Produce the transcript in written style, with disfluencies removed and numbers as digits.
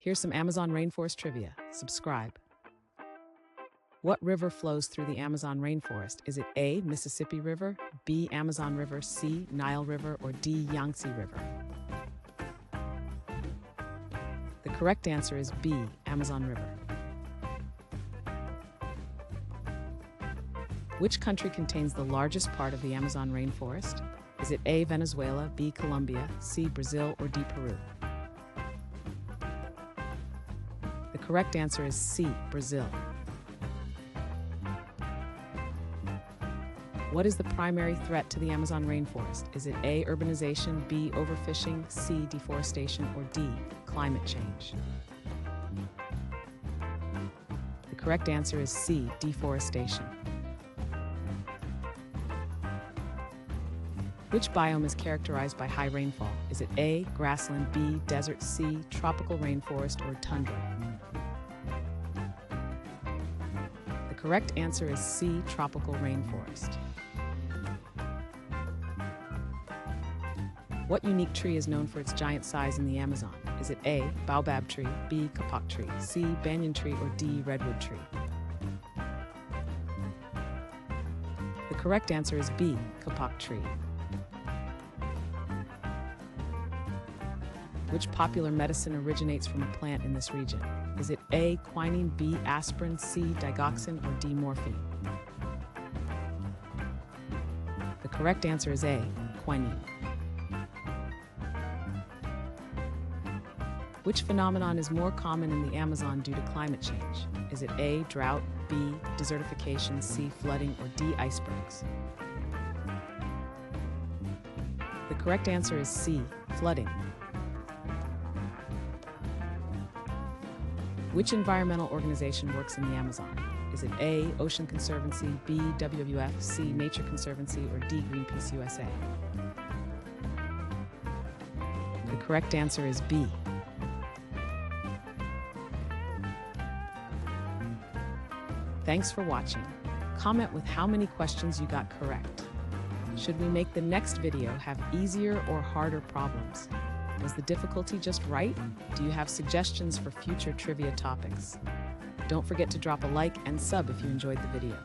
Here's some Amazon rainforest trivia. Subscribe. What river flows through the Amazon rainforest? Is it A, Mississippi River, B, Amazon River, C, Nile River, or D, Yangtze River? The correct answer is B, Amazon River. Which country contains the largest part of the Amazon rainforest? Is it A, Venezuela, B, Colombia, C, Brazil, or D, Peru? The correct answer is C, Brazil. What is the primary threat to the Amazon rainforest? Is it A, urbanization, B, overfishing, C, deforestation, or D, climate change? The correct answer is C, deforestation. Which biome is characterized by high rainfall? Is it A, grassland, B, desert, C, tropical rainforest, or tundra? The correct answer is C, tropical rainforest. What unique tree is known for its giant size in the Amazon? Is it A, baobab tree, B, kapok tree, C, banyan tree, or D, redwood tree? The correct answer is B, kapok tree. Which popular medicine originates from a plant in this region? Is it A, quinine, B, aspirin, C, digoxin, or D, morphine? The correct answer is A, quinine. Which phenomenon is more common in the Amazon due to climate change? Is it A, drought, B, desertification, C, flooding, or D, icebergs? The correct answer is C, flooding. Which environmental organization works in the Amazon? Is it A, Ocean Conservancy, B, WWF, C, Nature Conservancy, or D, Greenpeace USA? The correct answer is B. Thanks for watching. Comment with how many questions you got correct. Should we make the next video have easier or harder problems? Was the difficulty just right? Do you have suggestions for future trivia topics? Don't forget to drop a like and sub if you enjoyed the video.